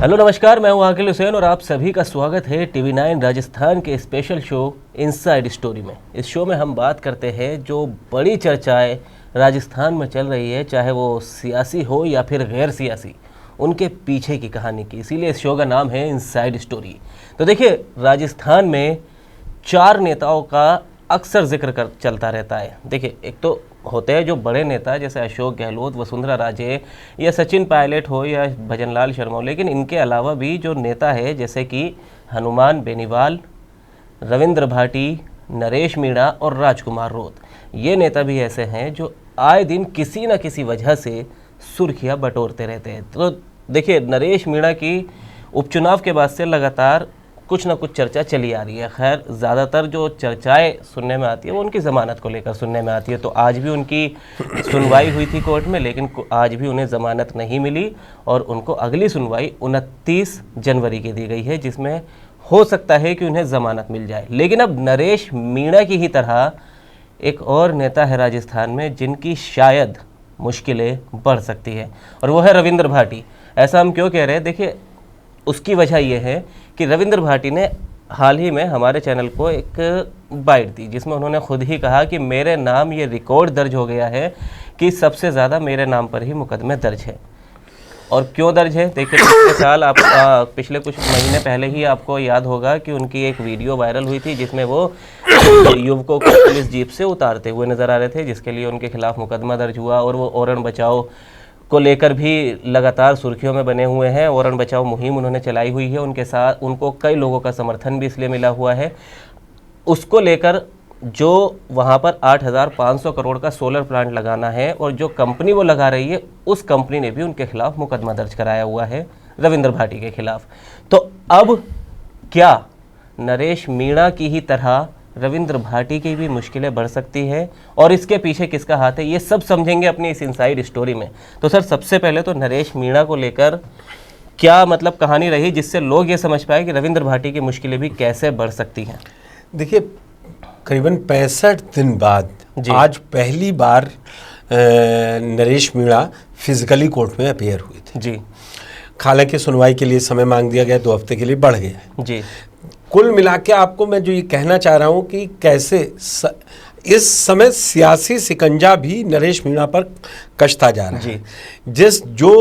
Hello नमस्कार, मैं हूं आकिल हुसैन और आप सभी का स्वागत है TV9 राजस्थान के स्पेशल शो इनसाइड स्टोरी में। इस शो में हम बात करते हैं जो बड़ी चर्चाएं राजस्थान में चल रही है, चाहे वो सियासी हो या फिर गैर सियासी, उनके पीछे की कहानी की। इसीलिए इस शो का नाम है इनसाइड स्टोरी। तो देखिए, राजस्थान में 4 नेताओं का अक्सर जिक्र चलता रहता है। देखिए, एक तो होते हैं जो बड़े नेता जैसे अशोक गहलोत, वसुंधरा राजे या सचिन पायलट हो या भजनलाल शर्मा हो, लेकिन इनके अलावा भी जो नेता है जैसे कि हनुमान बेनीवाल, रविंद्र भाटी, नरेश मीणा और राजकुमार रोत, ये नेता भी ऐसे हैं जो आए दिन किसी न किसी वजह से सुर्खियां बटोरते रहते हैं। तो देखिए, नरेश मीणा की उपचुनाव के बाद से लगातार कुछ ना कुछ चर्चा चली आ रही है। खैर, ज़्यादातर जो चर्चाएं सुनने में आती है वो उनकी ज़मानत को लेकर सुनने में आती है। तो आज भी उनकी सुनवाई हुई थी कोर्ट में, लेकिन आज भी उन्हें ज़मानत नहीं मिली और उनको अगली सुनवाई 29 जनवरी की दी गई है, जिसमें हो सकता है कि उन्हें ज़मानत मिल जाए। लेकिन अब नरेश मीणा की ही तरह एक और नेता है राजस्थान में जिनकी शायद मुश्किलें बढ़ सकती है, और वो है रविंद्र भाटी। ऐसा हम क्यों कह रहे हैं? देखिए, उसकी वजह यह है कि रविंद्र भाटी ने हाल ही में हमारे चैनल को एक बाइट दी, जिसमें उन्होंने खुद ही कहा कि मेरे नाम ये रिकॉर्ड दर्ज हो गया है कि सबसे ज़्यादा मेरे नाम पर ही मुकदमे दर्ज है। और क्यों दर्ज है? देखिए, पिछले साल पिछले कुछ महीने पहले ही आपको याद होगा कि उनकी एक वीडियो वायरल हुई थी जिसमें वो युवकों को पुलिस जीप से उतारते हुए नजर आ रहे थे, जिसके लिए उनके खिलाफ मुकदमा दर्ज हुआ। और वो औरण बचाओ को लेकर भी लगातार सुर्खियों में बने हुए हैं। औरण बचाओ मुहिम उन्होंने चलाई हुई है, उनके साथ उनको कई लोगों का समर्थन भी इसलिए मिला हुआ है। उसको लेकर जो वहाँ पर 8,500 करोड़ का सोलर प्लांट लगाना है और जो कंपनी वो लगा रही है, उस कंपनी ने भी उनके खिलाफ मुकदमा दर्ज कराया हुआ है रविंद्र भाटी के खिलाफ। तो अब क्या नरेश मीणा की ही तरह रविंद्र भाटी की भी मुश्किलें बढ़ सकती है, और इसके पीछे किसका हाथ है, ये सब समझेंगे अपनी इस इनसाइड स्टोरी में। तो सर, सबसे पहले तो नरेश मीणा को लेकर क्या मतलब कहानी रही जिससे लोग ये समझ पाए कि रविंद्र भाटी की मुश्किलें भी कैसे बढ़ सकती हैं? देखिए, करीबन 65 दिन बाद आज पहली बार नरेश मीणा फिजिकली कोर्ट में अपीयर हुई थी जी। हालांकि सुनवाई के लिए समय मांग दिया गया, 2 हफ्ते के लिए बढ़ गया जी। कुल मिला के आपको मैं जो ये कहना चाह रहा हूँ कि कैसे इस समय सियासी शिकंजा भी नरेश मीणा पर कसता जा रहा है। जिस जो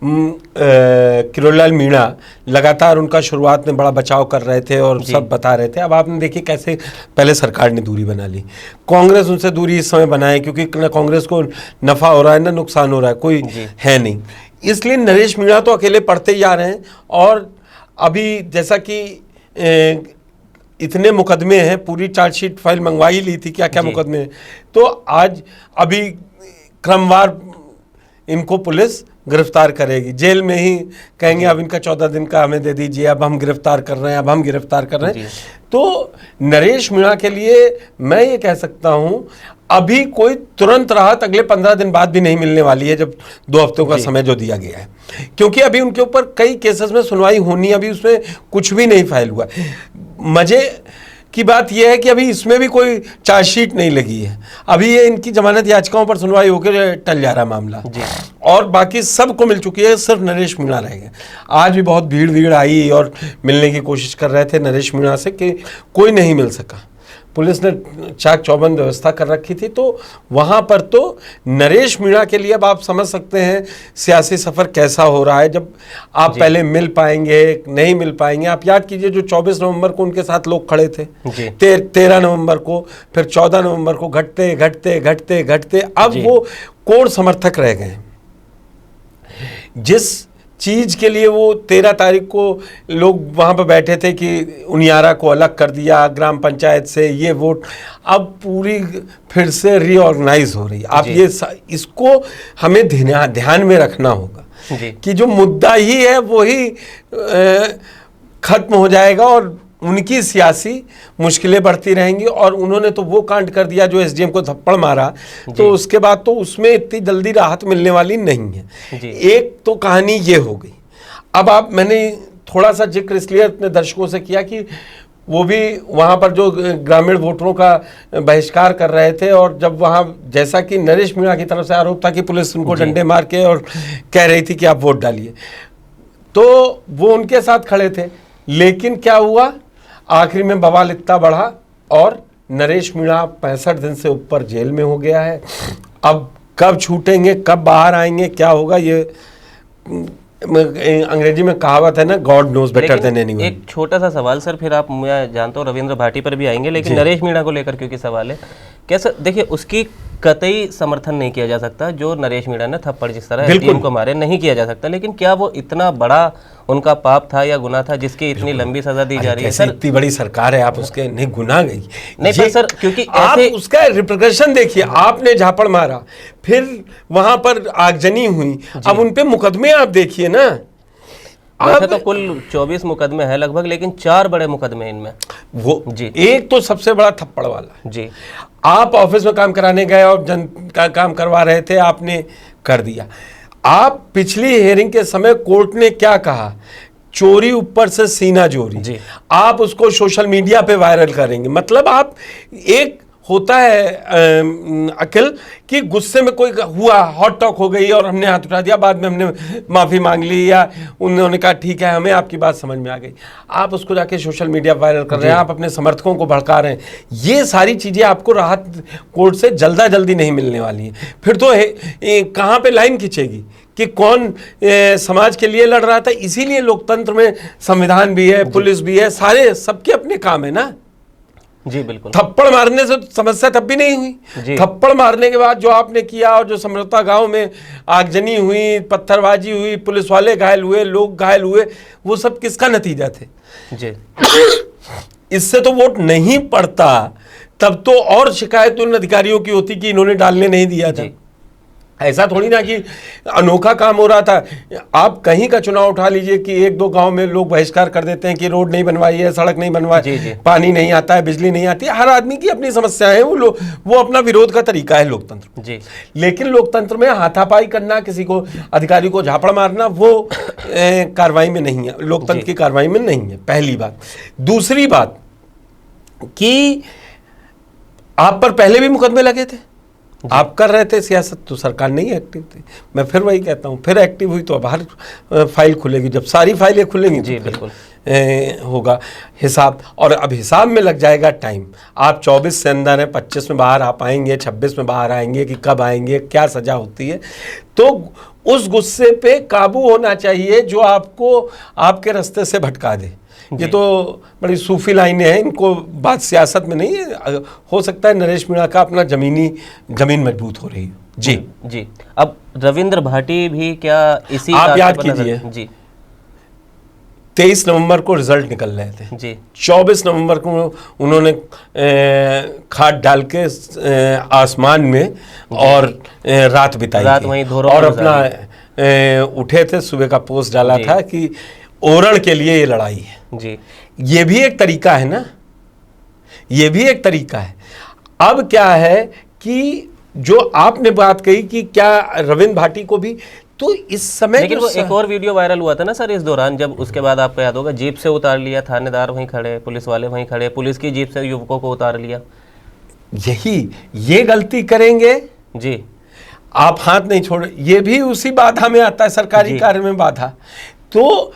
किरोड़लाल मीणा लगातार उनका शुरुआत में बड़ा बचाव कर रहे थे और सब बता रहे थे। अब आपने देखिए कैसे पहले सरकार ने दूरी बना ली, कांग्रेस उनसे दूरी इस समय बनाए, क्योंकि न कांग्रेस को नफा हो रहा है न नुकसान हो रहा है, कोई है नहीं। इसलिए नरेश मीणा तो अकेले पढ़ते ही जा रहे हैं। और अभी जैसा कि इतने मुकदमे हैं, पूरी चार्जशीट फाइल मंगवा ही ली थी, क्या क्या मुकदमे हैं। तो आज अभी क्रमवार इनको पुलिस गिरफ्तार करेगी, जेल में ही कहेंगे अब इनका 14 दिन का हमें दे दीजिए, अब हम गिरफ्तार कर रहे हैं, अब हम गिरफ्तार कर रहे हैं। तो नरेश मीणा के लिए मैं ये कह सकता हूँ अभी कोई तुरंत राहत अगले 15 दिन बाद भी नहीं मिलने वाली है, जब 2 हफ्तों का समय जो दिया गया है, क्योंकि अभी उनके ऊपर कई केसेस में सुनवाई होनी, अभी उसमें कुछ भी नहीं फाइल हुआ। मजे की बात यह है कि अभी इसमें भी कोई चार्जशीट नहीं लगी है, अभी ये इनकी जमानत याचिकाओं पर सुनवाई होकर टल जा रहा मामला जी। और बाकी सबको मिल चुकी है, सिर्फ नरेश मीणा रह गए। आज भी बहुत भीड़ आई और मिलने की कोशिश कर रहे थे नरेश मीणा से, कि कोई नहीं मिल सका। पुलिस ने चाक चौबंद व्यवस्था कर रखी थी। तो वहाँ पर तो नरेश मीणा के लिए अब आप समझ सकते हैं सियासी सफ़र कैसा हो रहा है, जब आप पहले मिल पाएंगे नहीं मिल पाएंगे। आप याद कीजिए, जो 24 नवंबर को उनके साथ लोग खड़े थे, 13 नवंबर को, फिर 14 नवंबर को, घटते घटते घटते घटते अब वो कोर समर्थक रह गए। जिस चीज़ के लिए वो 13 तारीख को लोग वहाँ पर बैठे थे कि उनियारा को अलग कर दिया ग्राम पंचायत से, ये वोट अब पूरी फिर से रीऑर्गेनाइज हो रही है। आप ये इसको हमें ध्यान में रखना होगा कि जो मुद्दा ही है वो ही खत्म हो जाएगा और उनकी सियासी मुश्किलें बढ़ती रहेंगी। और उन्होंने तो वो कांड कर दिया जो एसडीएम को थप्पड़ मारा, तो उसके बाद तो उसमें इतनी जल्दी राहत मिलने वाली नहीं है। एक तो कहानी ये हो गई। अब मैंने थोड़ा सा जिक्र इसलिए अपने दर्शकों से किया कि वो भी वहाँ पर जो ग्रामीण वोटरों का बहिष्कार कर रहे थे, और जब वहाँ जैसा कि नरेश मीणा की तरफ से आरोप था कि पुलिस उनको डंडे मार के और कह रही थी कि आप वोट डालिए, तो वो उनके साथ खड़े थे, लेकिन क्या हुआ, आखिरी में बवाल इतना बढ़ा और नरेश मीणा 65 दिन से ऊपर जेल में हो गया है। अब कब छूटेंगे, कब बाहर आएंगे, क्या होगा, ये अंग्रेजी में कहावत है ना, God knows better than anyone. एक छोटा सा सवाल सर, फिर आप, मैं जानता हूँ रविंद्र भाटी पर भी आएंगे, लेकिन नरेश मीणा को लेकर क्योंकि सवाल है, कैसा, देखिए उसकी कतई समर्थन नहीं किया जा सकता, जो नरेश मीणा ने थप्पड़ जिस तरह एटीएम को मारे, नहीं किया जा सकता, लेकिन क्या वो इतना बड़ा उनका पाप था या गुनाह था जिसकी इतनी लंबी सजा दी जा रही है? सर इतनी बड़ी सरकार है, आप उसके नहीं, गुनाह गई नहीं पर सर, क्योंकि आप ऐसे उसका रिप्रिकॉशन देखिए, आपने झापड़ मारा, फिर वहां पर आगजनी हुई, अब उन पे मुकदमे आप देखिए ना। वैसे तो कुल 24 मुकदमे हैं लगभग, लेकिन 4 बड़े मुकदमे इनमें। वो जी, एक तो सबसे बड़ा थप्पड़ वाला जी, आप ऑफिस में काम कराने गए और जन का काम करवा रहे थे, आपने कर दिया। आप पिछली हियरिंग के समय कोर्ट ने क्या कहा, चोरी ऊपर से सीना चोरी, आप उसको सोशल मीडिया पे वायरल करेंगे। मतलब आप, एक होता है अकिल कि गुस्से में कोई हुआ, हॉट टॉक हो गई और हमने हाथ उठा दिया, बाद में हमने माफ़ी मांग ली या उन्होंने कहा ठीक है हमें आपकी बात समझ में आ गई, आप उसको जाके सोशल मीडिया वायरल कर रहे हैं, आप अपने समर्थकों को भड़का रहे हैं। ये सारी चीज़ें आपको राहत कोर्ट से जल्दी नहीं मिलने वाली हैं। फिर तो कहाँ पे लाइन खींचेगी कि कौन समाज के लिए लड़ रहा था। इसीलिए लोकतंत्र में संविधान भी है, पुलिस भी है, सारे सबके अपने काम है ना। जी बिल्कुल। थप्पड़ मारने से समस्या तब भी नहीं हुई, थप्पड़ मारने के बाद जो आपने किया और जो समरता गांव में आगजनी हुई, पत्थरबाजी हुई, पुलिस वाले घायल हुए, लोग घायल हुए, वो सब किसका नतीजा थे? जी। इससे तो वोट नहीं पड़ता, तब तो और शिकायत उन अधिकारियों की होती कि इन्होंने डालने नहीं दिया था। ऐसा थोड़ी ना कि अनोखा काम हो रहा था। आप कहीं का चुनाव उठा लीजिए कि 1-2 गांव में लोग बहिष्कार कर देते हैं कि रोड नहीं बनवाई है, सड़क नहीं बनवाई, पानी नहीं आता है, बिजली नहीं आती है। हर आदमी की अपनी समस्याएं हैं, वो अपना विरोध का तरीका है लोकतंत्र जी। लेकिन लोकतंत्र में हाथापाई करना, किसी को अधिकारी को झापड़ मारना, वो कार्रवाई में नहीं है, लोकतंत्र की कार्रवाई में नहीं है, पहली बात। दूसरी बात कि आप पर पहले भी मुकदमे लगे थे, आप कर रहे थे सियासत, तो सरकार नहीं एक्टिव थी। मैं फिर वही कहता हूँ, फिर एक्टिव हुई तो अब हर फाइल खुलेगी, जब सारी फाइलें खुलेंगी जी तो बिल्कुल होगा हिसाब, और अब हिसाब में लग जाएगा टाइम। आप 24 से अंदर है, 25 में बाहर आ पाएंगे, 26 में बाहर आएंगे कि कब आएंगे, क्या सजा होती है। तो उस गुस्से पे काबू होना चाहिए जो आपको आपके रास्ते से भटका दे। ये तो बड़ी सूफी लाइनें हैं, इनको बात सियासत में नहीं है। हो सकता है नरेश मीणा का अपना जमीन मजबूत हो रही है जी। जी, अब रविंद्र भाटी भी क्या इसी, आप याद कीजिए जी, 23 नवंबर को रिजल्ट निकल रहे थे जी, 24 नवंबर को उन्होंने खाद डाल के आसमान में और रात बिताई, रात वहीं और अपना उठे थे, सुबह का पोस्ट डाला था कि ओरण के लिए ये लड़ाई है जी। ये भी एक तरीका है ना, ये भी एक तरीका है। अब क्या है कि जो आपने बात कही कि क्या रविंद्र भाटी को भी, तो इस समय लेकिन वो एक और वीडियो वायरल हुआ था ना सर इस दौरान, जब उसके बाद आपको याद होगा जीप से उतार लिया, थानेदार वहीं खड़े, पुलिस वाले वहीं खड़े, पुलिस की जीप से युवकों को उतार लिया। ये गलती करेंगे जी, आप हाथ नहीं छोड़, ये भी उसी बाधा में आता है, सरकारी कार्य में बाधा। तो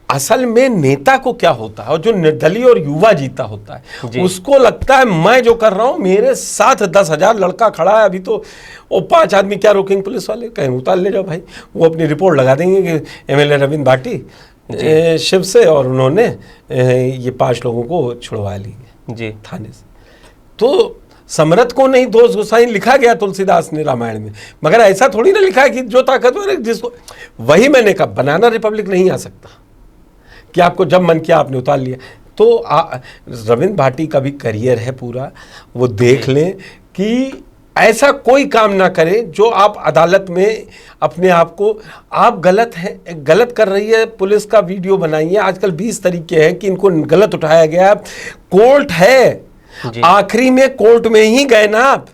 असल में नेता को क्या होता है, और जो निर्दलीय और युवा जीता होता है उसको लगता है मैं जो कर रहा हूं, मेरे साथ 10,000 लड़का खड़ा है, अभी तो वो 5 आदमी क्या रोकेंगे पुलिस वाले, कहीं उतार ले जाओ भाई। वो अपनी रिपोर्ट लगा देंगे कि एमएलए रविंद्र भाटी शिव से, और उन्होंने ये 5 लोगों को छुड़वा लिए जी थाने से। तो समरथ को नहीं दोष गुसाई लिखा गया तुलसीदास ने रामायण में, मगर ऐसा थोड़ी ना लिखा है कि जो ताकतवर है जिसको, वही मैंने कहा बनाना रिपब्लिक नहीं आ सकता कि आपको जब मन किया आपने उतार लिया। तो रविंद्र भाटी का भी करियर है पूरा, वो देख लें कि ऐसा कोई काम ना करें जो आप अदालत में अपने आप को, आप गलत कर रही है पुलिस का वीडियो बनाइए। आजकल 20 तरीके हैं कि इनको गलत उठाया गया, कोर्ट है, आखिरी में कोर्ट में ही गए ना आप,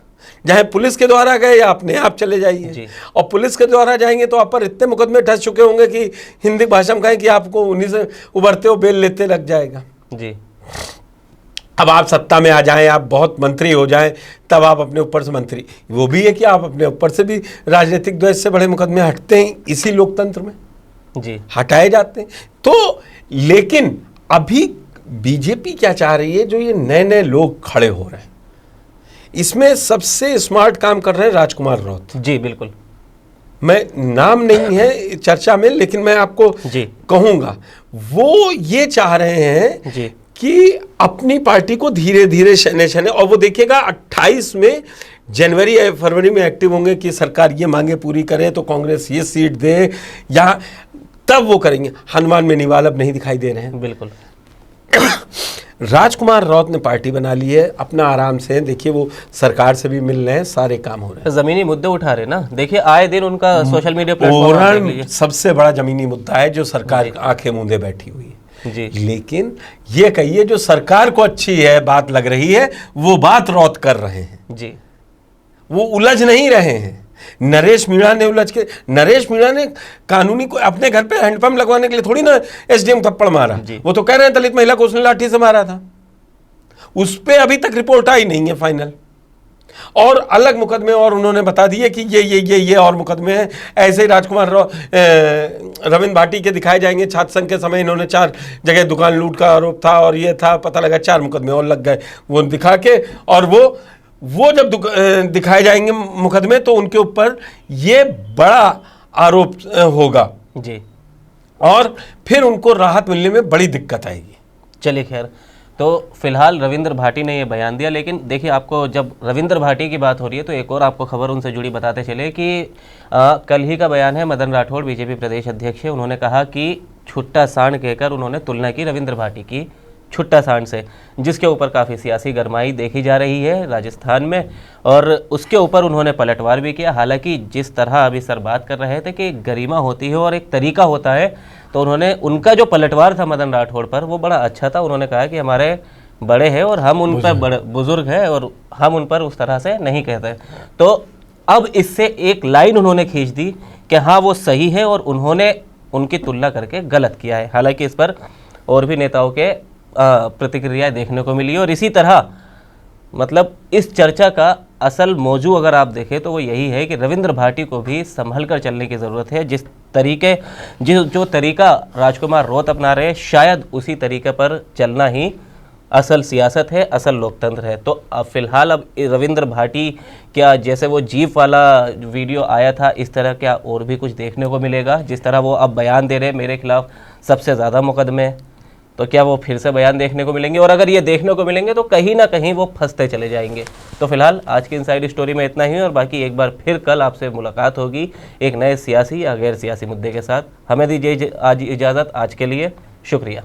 चाहे पुलिस के द्वारा गए या अपने आप चले जाइए, और पुलिस के द्वारा जाएंगे तो आप पर इतने मुकदमे ठस चुके होंगे कि हिंदी भाषा में कहें कि आपको उन्हीं से उभरते हो बेल लेते लग जाएगा जी। अब आप सत्ता में आ जाएं, आप बहुत मंत्री हो जाएं, तब आप अपने ऊपर से मंत्री, वो भी है कि आप अपने ऊपर से भी राजनीतिक द्वेष से बड़े मुकदमे हटते हैं इसी लोकतंत्र में जी हटाए जाते हैं। तो लेकिन अभी बीजेपी क्या चाह रही है, जो ये नए नए लोग खड़े हो रहे हैं, इसमें सबसे स्मार्ट काम कर रहे हैं राजकुमार राउत जी बिल्कुल। मैं नाम नहीं है चर्चा में, लेकिन मैं आपको जी कहूंगा, वो ये चाह रहे हैं जी कि अपनी पार्टी को धीरे धीरे शने शने, और वो देखिएगा 28 में जनवरी या फरवरी में एक्टिव होंगे कि सरकार ये मांगे पूरी करे तो कांग्रेस ये सीट दे, या तब वो करेंगे। हनुमान में निवाल अब नहीं दिखाई दे रहे हैं। बिल्कुल। राजकुमार राउत ने पार्टी बना ली है, अपना आराम से देखिए, वो सरकार से भी मिल रहे हैं, सारे काम हो रहे हैं। जमीनी मुद्दे उठा रहे ना, देखिए आए दिन उनका सोशल मीडिया प्लेटफॉर्म आप देख लीजिए। सबसे बड़ा जमीनी मुद्दा है जो सरकार आंखें मूंदे बैठी हुई है। जी लेकिन ये कहिए जो सरकार को अच्छी है बात लग रही है, वो बात राउत कर रहे हैं। जी वो उलझ नहीं रहे हैं। नरेश मीणा ने कानूनी को अपने घर पे हैंडपंप लगवाने के लिए थोड़ी ना एसडीएम थप्पड़ मारा। वो तो कह रहे हैं दलित महिला को उसने लाठी से मारा था, उस पे अभी तक रिपोर्ट आई नहीं है फाइनल, और अलग मुकदमे और उन्होंने बता दिए कि ये और मुकदमे हैं। ऐसे ही राजकुमार रविंद्र भाटी के दिखाए जाएंगे। छात्र संघ के समय इन्होंने 4 जगह दुकान लूट का आरोप था और ये था, पता लगा 4 मुकदमे और लग गए वो दिखा के, और वो जब दिखाए जाएंगे मुकदमे तो उनके ऊपर ये बड़ा आरोप होगा जी, और फिर उनको राहत मिलने में बड़ी दिक्कत आएगी। चलिए खैर, तो फिलहाल रविंद्र भाटी ने ये बयान दिया। लेकिन देखिए, आपको जब रविंद्र भाटी की बात हो रही है तो एक और आपको खबर उनसे जुड़ी बताते चले कि कल ही का बयान है, मदन राठौड़ बीजेपी प्रदेश अध्यक्ष है, उन्होंने कहा कि छुट्टा सांड कहकर उन्होंने तुलना की रविंद्र भाटी की छुट्टा सांड से, जिसके ऊपर काफ़ी सियासी गरमाई देखी जा रही है राजस्थान में, और उसके ऊपर उन्होंने पलटवार भी किया। हालांकि जिस तरह अभी सर बात कर रहे थे कि गरिमा होती है और एक तरीका होता है, तो उन्होंने उनका जो पलटवार था मदन राठौड़ पर वो बड़ा अच्छा था। उन्होंने कहा कि हमारे बड़े हैं और हम उन पर बड़े बुजुर्ग हैं और हम उन पर उस तरह से नहीं कहते। तो अब इससे एक लाइन उन्होंने खींच दी कि हाँ वो सही है और उन्होंने उनकी तुलना करके गलत किया है। हालांकि इस पर और भी नेताओं के प्रतिक्रियाएं देखने को मिली, और इसी तरह मतलब इस चर्चा का असल मौजू अगर आप देखें तो वो यही है कि रविंद्र भाटी को भी संभल कर चलने की ज़रूरत है। जो तरीका राजकुमार राउत अपना रहे, शायद उसी तरीके पर चलना ही असल सियासत है, असल लोकतंत्र है। तो अब फिलहाल अब रविंद्र भाटी क्या, जैसे वो जीप वाला वीडियो आया था, इस तरह क्या और भी कुछ देखने को मिलेगा? जिस तरह वो अब बयान दे रहे हैं मेरे खिलाफ सबसे ज़्यादा मुकदमे, तो क्या वो फिर से बयान देखने को मिलेंगे? और अगर ये देखने को मिलेंगे तो कहीं ना कहीं वो फंसते चले जाएंगे। तो फिलहाल आज की इनसाइड स्टोरी में इतना ही, और बाकी एक बार फिर कल आपसे मुलाकात होगी एक नए सियासी या गैर सियासी मुद्दे के साथ। हमें दीजिए आज इजाज़त, आज के लिए शुक्रिया।